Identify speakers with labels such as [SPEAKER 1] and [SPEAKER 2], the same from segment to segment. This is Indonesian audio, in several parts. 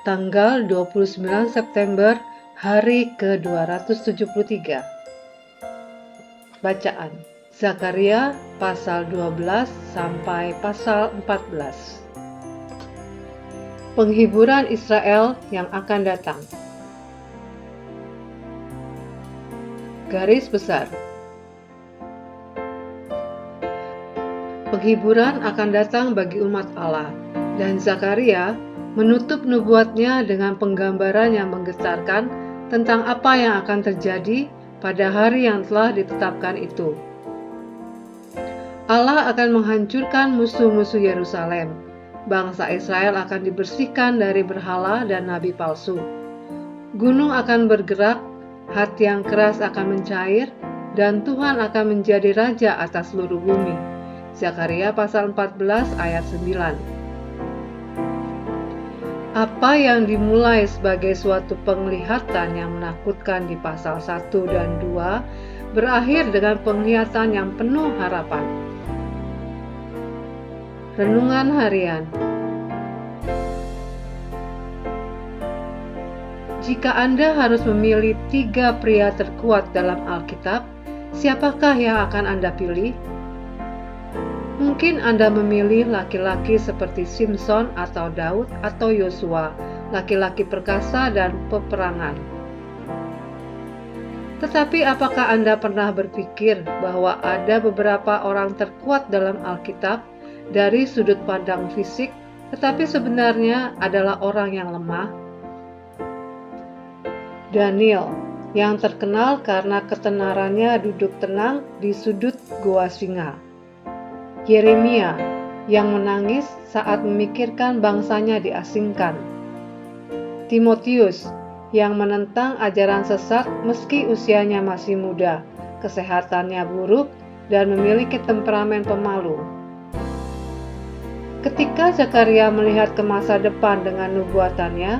[SPEAKER 1] tanggal 29 September, hari ke-273. Bacaan Zakaria pasal 12 sampai pasal 14. Penghiburan Israel yang akan datang. Garis besar. Penghiburan akan datang bagi umat Allah, dan Zakaria menutup nubuatnya dengan penggambaran yang menggetarkan tentang apa yang akan terjadi pada hari yang telah ditetapkan itu. Allah akan menghancurkan musuh-musuh Yerusalem. Bangsa Israel akan dibersihkan dari berhala dan nabi palsu. Gunung akan bergerak, hati yang keras akan mencair, dan Tuhan akan menjadi raja atas seluruh bumi. Zakaria pasal 14 ayat 9. Apa yang dimulai sebagai suatu penglihatan yang menakutkan di pasal 1 dan 2 berakhir dengan penglihatan yang penuh harapan. Renungan harian. Jika Anda harus memilih 3 pria terkuat dalam Alkitab, siapakah yang akan Anda pilih? Mungkin Anda memilih laki-laki seperti Simpson atau Daud atau Yosua, laki-laki perkasa dan peperangan. Tetapi apakah Anda pernah berpikir bahwa ada beberapa orang terkuat dalam Alkitab dari sudut pandang fisik, tetapi sebenarnya adalah orang yang lemah? Daniel, yang terkenal karena ketenarannya duduk tenang di sudut goa singa. Yeremia, yang menangis saat memikirkan bangsanya diasingkan. Timotius, yang menentang ajaran sesat meski usianya masih muda, kesehatannya buruk, dan memiliki temperamen pemalu. Ketika Zakaria melihat ke masa depan dengan nubuatannya,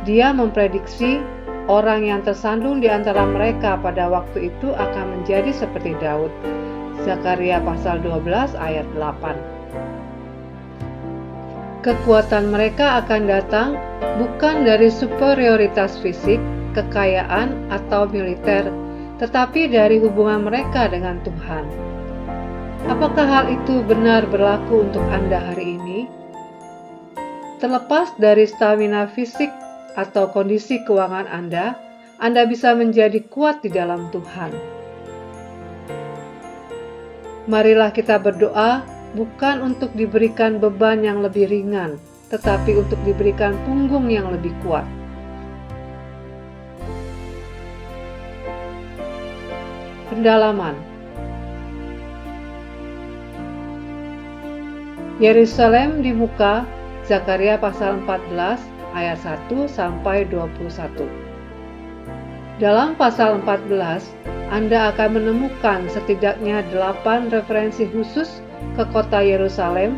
[SPEAKER 1] dia memprediksi orang yang tersandung di antara mereka pada waktu itu akan menjadi seperti Daud. Zakaria pasal 12 ayat 8. Kekuatan mereka akan datang bukan dari superioritas fisik, kekayaan, atau militer, tetapi dari hubungan mereka dengan Tuhan. Apakah hal itu benar berlaku untuk Anda hari ini? Terlepas dari stamina fisik atau kondisi keuangan Anda bisa menjadi kuat di dalam Tuhan. Marilah kita berdoa bukan untuk diberikan beban yang lebih ringan, tetapi untuk diberikan punggung yang lebih kuat. Pendalaman. Yerusalem di muka, Zakaria pasal 14 ayat 1 sampai 21. Dalam pasal 14, Anda akan menemukan setidaknya 8 referensi khusus ke kota Yerusalem,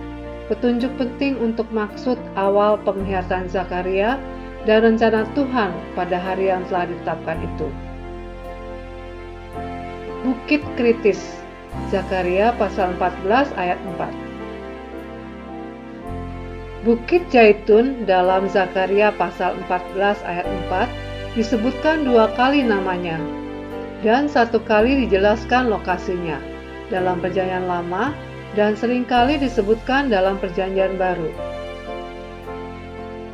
[SPEAKER 1] petunjuk penting untuk maksud awal penglihatan Zakaria dan rencana Tuhan pada hari yang telah ditetapkan itu. Bukit kritis, Zakaria pasal 14 ayat 4. Bukit Zaitun dalam Zakaria pasal 14 ayat 4 disebutkan 2 kali namanya, dan 1 kali dijelaskan lokasinya dalam Perjanjian Lama dan seringkali disebutkan dalam Perjanjian Baru.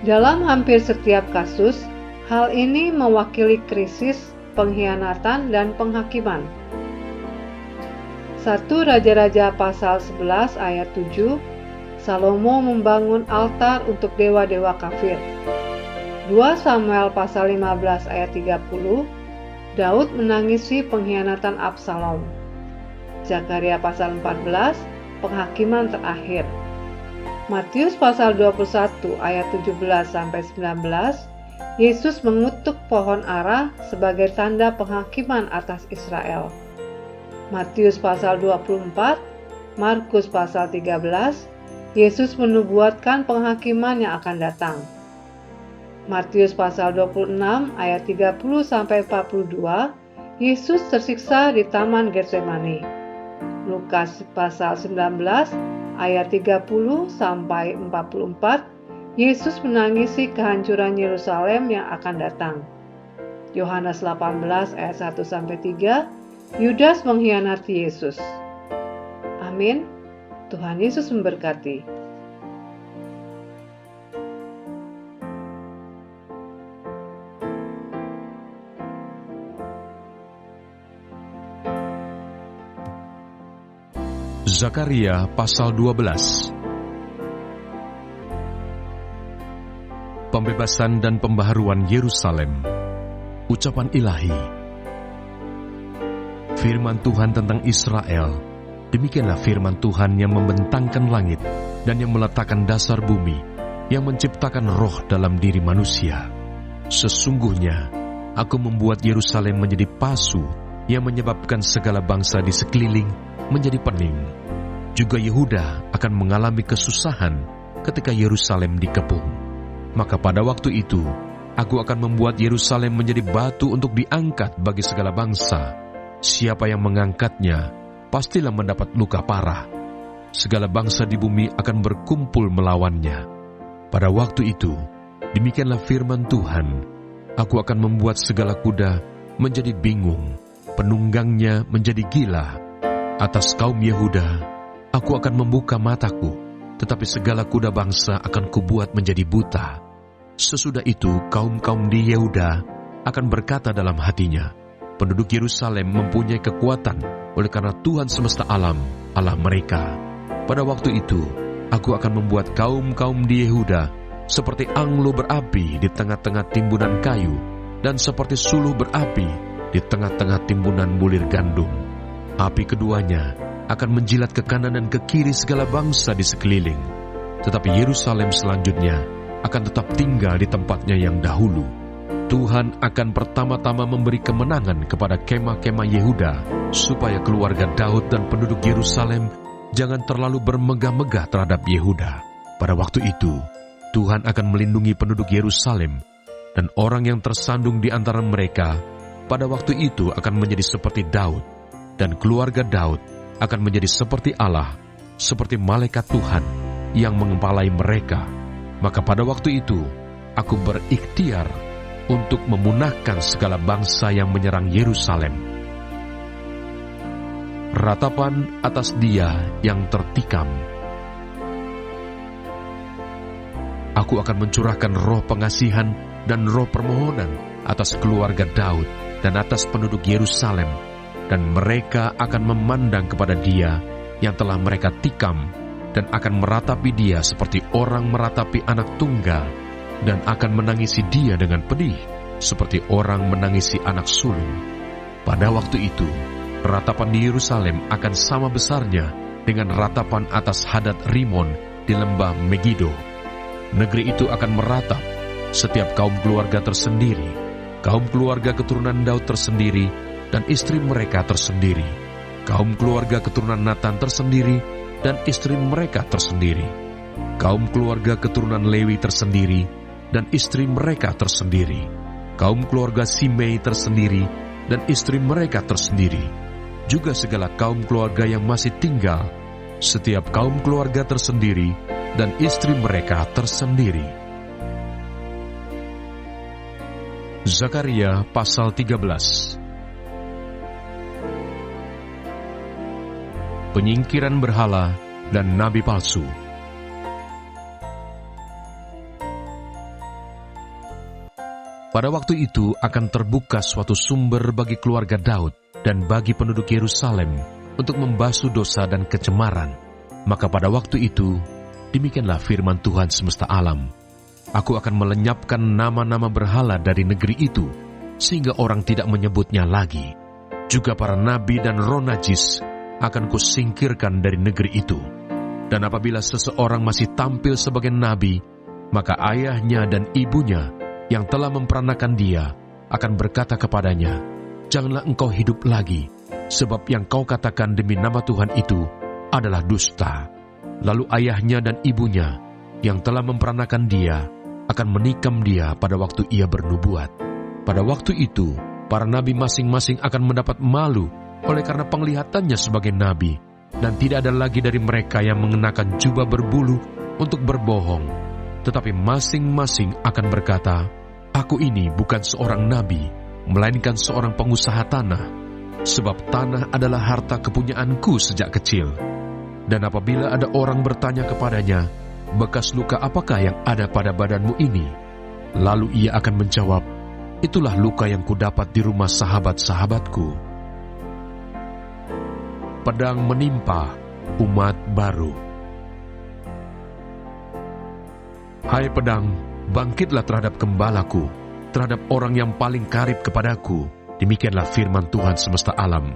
[SPEAKER 1] Dalam hampir setiap kasus, hal ini mewakili krisis, pengkhianatan, dan penghakiman. 1 Raja-Raja pasal 11 ayat 7, Salomo membangun altar untuk dewa-dewa kafir. 2 Samuel pasal 15 ayat 30, Daud menangisi pengkhianatan Absalom. Zakaria pasal 14, penghakiman terakhir. Matius pasal 21 ayat 17 sampai 19, Yesus mengutuk pohon ara sebagai tanda penghakiman atas Israel. Matius pasal 24, Markus pasal 13, Yesus menubuatkan penghakiman yang akan datang. Matius pasal 26 ayat 30 sampai 42, Yesus tersiksa di Taman Getsemani. Lukas pasal 19 ayat 30 sampai 44, Yesus menangisi kehancuran Yerusalem yang akan datang. Yohanes 18 ayat 1-3, Yudas mengkhianati Yesus. Amin. Tuhan Yesus memberkati.
[SPEAKER 2] Zakaria pasal 12. Pembebasan dan pembaharuan Yerusalem. Ucapan ilahi. Firman Tuhan tentang Israel. Demikianlah firman Tuhan yang membentangkan langit dan yang meletakkan dasar bumi, yang menciptakan roh dalam diri manusia. Sesungguhnya, aku membuat Yerusalem menjadi pasu yang menyebabkan segala bangsa di sekeliling menjadi pening. Juga Yehuda akan mengalami kesusahan ketika Yerusalem dikepung. Maka pada waktu itu, aku akan membuat Yerusalem menjadi batu untuk diangkat bagi segala bangsa. Siapa yang mengangkatnya, pastilah mendapat luka parah. Segala bangsa di bumi akan berkumpul melawannya. Pada waktu itu, demikianlah firman Tuhan, aku akan membuat segala kuda menjadi bingung, penunggangnya menjadi gila. Atas kaum Yehuda, aku akan membuka mataku, tetapi segala kuda bangsa akan kubuat menjadi buta. Sesudah itu, kaum-kaum di Yehuda akan berkata dalam hatinya, penduduk Yerusalem mempunyai kekuatan oleh karena Tuhan semesta alam, Allah mereka. Pada waktu itu, aku akan membuat kaum-kaum di Yehuda seperti anglo berapi di tengah-tengah timbunan kayu, dan seperti suluh berapi di tengah-tengah timbunan bulir gandum. Api keduanya akan menjilat ke kanan dan ke kiri segala bangsa di sekeliling. Tetapi Yerusalem selanjutnya akan tetap tinggal di tempatnya yang dahulu. Tuhan akan pertama-tama memberi kemenangan kepada kemah-kemah Yehuda, supaya keluarga Daud dan penduduk Yerusalem jangan terlalu bermegah-megah terhadap Yehuda. Pada waktu itu, Tuhan akan melindungi penduduk Yerusalem, dan orang yang tersandung di antara mereka pada waktu itu akan menjadi seperti Daud, dan keluarga Daud akan menjadi seperti Allah, seperti malaikat Tuhan yang mengepalai mereka. Maka pada waktu itu, aku berikhtiar untuk memunahkan segala bangsa yang menyerang Yerusalem. Ratapan atas dia yang tertikam. Aku akan mencurahkan roh pengasihan dan roh permohonan atas keluarga Daud dan atas penduduk Yerusalem, dan mereka akan memandang kepada dia yang telah mereka tikam, dan akan meratapi dia seperti orang meratapi anak tunggal, dan akan menangisi dia dengan pedih, seperti orang menangisi anak sulung. Pada waktu itu, ratapan di Yerusalem akan sama besarnya dengan ratapan atas Hadad Rimon di lembah Megido. Negeri itu akan meratap, setiap kaum keluarga tersendiri, kaum keluarga keturunan Daud tersendiri, dan istri mereka tersendiri, kaum keluarga keturunan Natan tersendiri, dan istri mereka tersendiri, kaum keluarga keturunan Lewi tersendiri, dan istri mereka tersendiri, kaum keluarga Simei tersendiri, dan istri mereka tersendiri, juga segala kaum keluarga yang masih tinggal, setiap kaum keluarga tersendiri, dan istri mereka tersendiri. Zakaria pasal 13. Penyingkiran berhala dan nabi palsu. Pada waktu itu akan terbuka suatu sumber bagi keluarga Daud dan bagi penduduk Yerusalem untuk membasuh dosa dan kecemaran. Maka pada waktu itu, demikianlah firman Tuhan semesta alam, aku akan melenyapkan nama-nama berhala dari negeri itu, sehingga orang tidak menyebutnya lagi. Juga para nabi dan roh najis akan kusingkirkan dari negeri itu. Dan apabila seseorang masih tampil sebagai nabi, maka ayahnya dan ibunya yang telah memperanakan dia akan berkata kepadanya, janganlah engkau hidup lagi, sebab yang kau katakan demi nama Tuhan itu adalah dusta. Lalu ayahnya dan ibunya yang telah memperanakan dia akan menikam dia pada waktu ia bernubuat. Pada waktu itu, para nabi masing-masing akan mendapat malu oleh karena penglihatannya sebagai nabi, dan tidak ada lagi dari mereka yang mengenakan jubah berbulu untuk berbohong. Tetapi masing-masing akan berkata, "Aku ini bukan seorang nabi, melainkan seorang pengusaha tanah, sebab tanah adalah harta kepunyaanku sejak kecil." Dan apabila ada orang bertanya kepadanya, "Bekas luka apakah yang ada pada badanmu ini?" Lalu ia akan menjawab, "Itulah luka yang kudapat di rumah sahabat-sahabatku." Pedang menimpa umat baru. Hai pedang, bangkitlah terhadap gembalaku, terhadap orang yang paling karib kepadaku. Demikianlah firman Tuhan semesta alam.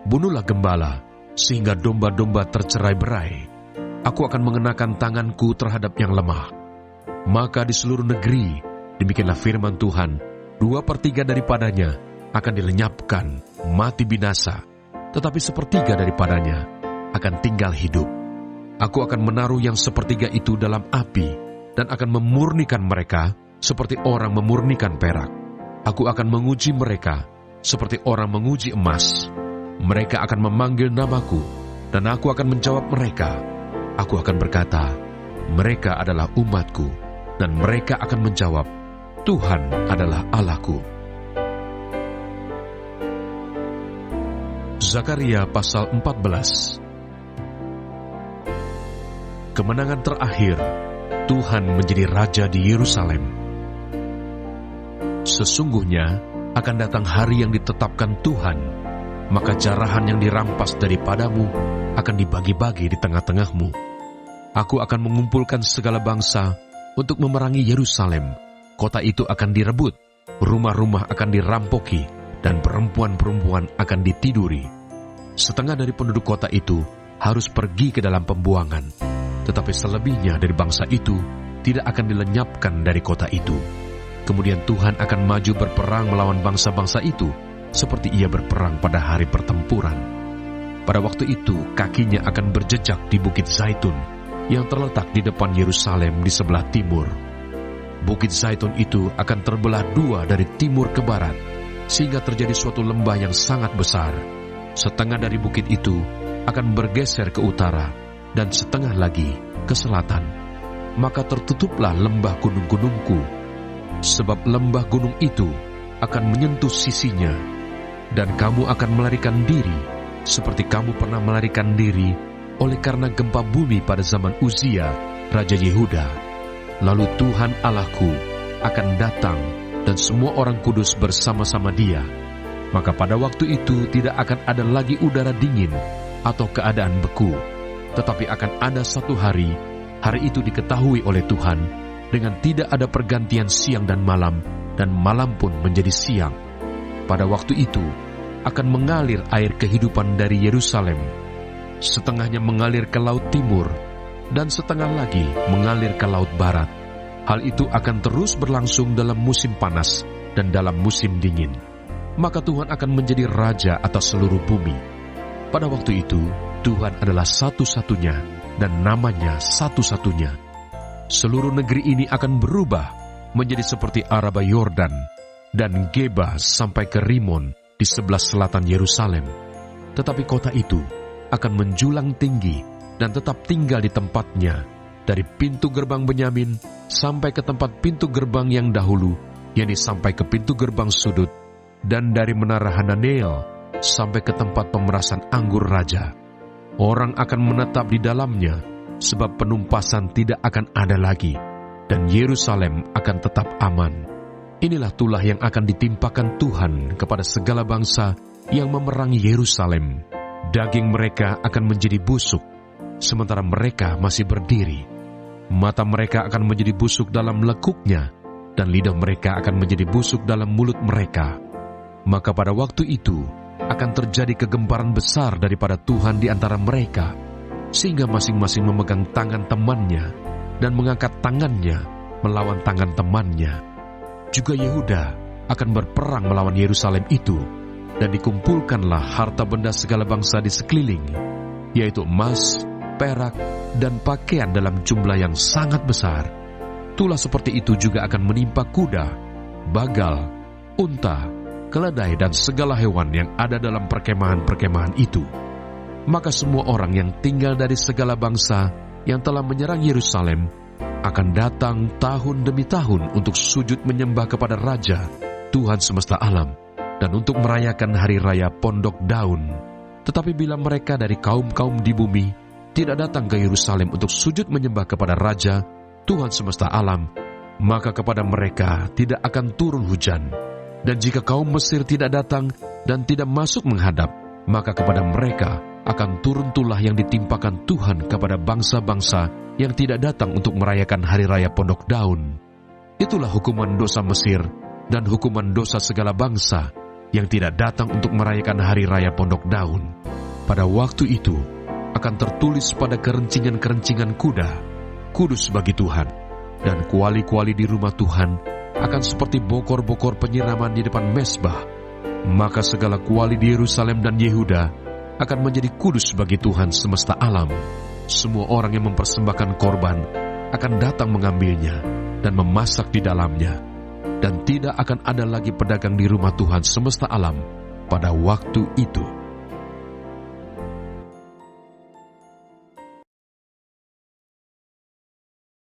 [SPEAKER 2] Bunuhlah gembala, sehingga domba-domba tercerai-berai. Aku akan mengenakan tanganku terhadap yang lemah. Maka di seluruh negeri, demikianlah firman Tuhan, 2/3 daripadanya akan dilenyapkan, mati binasa, tetapi 1/3 daripadanya akan tinggal hidup. Aku akan menaruh yang 1/3 itu dalam api, dan akan memurnikan mereka seperti orang memurnikan perak. Aku akan menguji mereka seperti orang menguji emas. Mereka akan memanggil namaku, dan aku akan menjawab mereka. Aku akan berkata, "Mereka adalah umatku," dan mereka akan menjawab, "Tuhan adalah Allahku." Zakaria pasal 14. Kemenangan terakhir, Tuhan menjadi raja di Yerusalem. Sesungguhnya akan datang hari yang ditetapkan Tuhan, maka jarahan yang dirampas daripadamu akan dibagi-bagi di tengah-tengahmu. Aku akan mengumpulkan segala bangsa untuk memerangi Yerusalem. Kota itu akan direbut, rumah-rumah akan dirampoki, dan perempuan-perempuan akan ditiduri. Setengah dari penduduk kota itu harus pergi ke dalam pembuangan, tetapi selebihnya dari bangsa itu tidak akan dilenyapkan dari kota itu. Kemudian Tuhan akan maju berperang melawan bangsa-bangsa itu, seperti ia berperang pada hari pertempuran. Pada waktu itu, kakinya akan berjejak di Bukit Zaitun, yang terletak di depan Yerusalem di sebelah timur. Bukit Zaitun itu akan terbelah 2 dari timur ke barat, sehingga terjadi suatu lembah yang sangat besar. Setengah dari bukit itu akan bergeser ke utara, dan setengah lagi ke selatan. Maka tertutuplah lembah gunung-gunungku, sebab lembah gunung itu akan menyentuh sisinya, dan kamu akan melarikan diri, seperti kamu pernah melarikan diri oleh karena gempa bumi pada zaman Uzia, Raja Yehuda. Lalu Tuhan Allahku akan datang, dan semua orang kudus bersama-sama Dia. Maka pada waktu itu tidak akan ada lagi udara dingin atau keadaan beku, tetapi akan ada satu hari, hari itu diketahui oleh Tuhan, dengan tidak ada pergantian siang dan malam pun menjadi siang. Pada waktu itu akan mengalir air kehidupan dari Yerusalem. Setengahnya mengalir ke laut timur, dan setengah lagi mengalir ke laut barat. Hal itu akan terus berlangsung dalam musim panas dan dalam musim dingin. Maka Tuhan akan menjadi raja atas seluruh bumi. Pada waktu itu, Tuhan adalah satu-satunya, dan namanya satu-satunya. Seluruh negeri ini akan berubah menjadi seperti Araba Yordan, dan Geba sampai ke Rimon di sebelah selatan Yerusalem. Tetapi kota itu akan menjulang tinggi dan tetap tinggal di tempatnya, dari pintu gerbang Benyamin sampai ke tempat pintu gerbang yang dahulu, yakni sampai ke pintu gerbang sudut, dan dari menara Hananeel sampai ke tempat pemerasan anggur raja. Orang akan menetap di dalamnya, sebab penumpasan tidak akan ada lagi, dan Yerusalem akan tetap aman. Inilah tulah yang akan ditimpakan Tuhan kepada segala bangsa yang memerangi Yerusalem. Daging mereka akan menjadi busuk, sementara mereka masih berdiri. Mata mereka akan menjadi busuk dalam lekuknya, dan lidah mereka akan menjadi busuk dalam mulut mereka. Maka pada waktu itu akan terjadi kegemparan besar daripada Tuhan di antara mereka, sehingga masing-masing memegang tangan temannya dan mengangkat tangannya melawan tangan temannya. Juga Yehuda akan berperang melawan Yerusalem itu, dan dikumpulkanlah harta benda segala bangsa di sekeliling, yaitu emas, perak, dan pakaian dalam jumlah yang sangat besar. Tulah seperti itu juga akan menimpa kuda, bagal, unta, keledai, dan segala hewan yang ada dalam perkemahan-perkemahan itu. Maka semua orang yang tinggal dari segala bangsa yang telah menyerang Yerusalem akan datang tahun demi tahun untuk sujud menyembah kepada Raja, Tuhan semesta alam, dan untuk merayakan hari raya Pondok Daun. Tetapi bila mereka dari kaum-kaum di bumi tidak datang ke Yerusalem untuk sujud menyembah kepada Raja, Tuhan semesta alam, maka kepada mereka tidak akan turun hujan. Dan jika kaum Mesir tidak datang dan tidak masuk menghadap, maka kepada mereka akan turun tulah yang ditimpakan Tuhan kepada bangsa-bangsa yang tidak datang untuk merayakan hari raya Pondok Daun. Itulah hukuman dosa Mesir dan hukuman dosa segala bangsa yang tidak datang untuk merayakan hari raya Pondok Daun. Pada waktu itu akan tertulis pada kerencingan-kerencingan kuda, kudus bagi Tuhan, dan kuali-kuali di rumah Tuhan akan seperti bokor-bokor penyiraman di depan mezbah. Maka segala kuali di Yerusalem dan Yehuda akan menjadi kudus bagi Tuhan semesta alam. Semua orang yang mempersembahkan korban akan datang mengambilnya dan memasak di dalamnya. Dan tidak akan ada lagi pedagang di rumah Tuhan semesta alam pada waktu itu.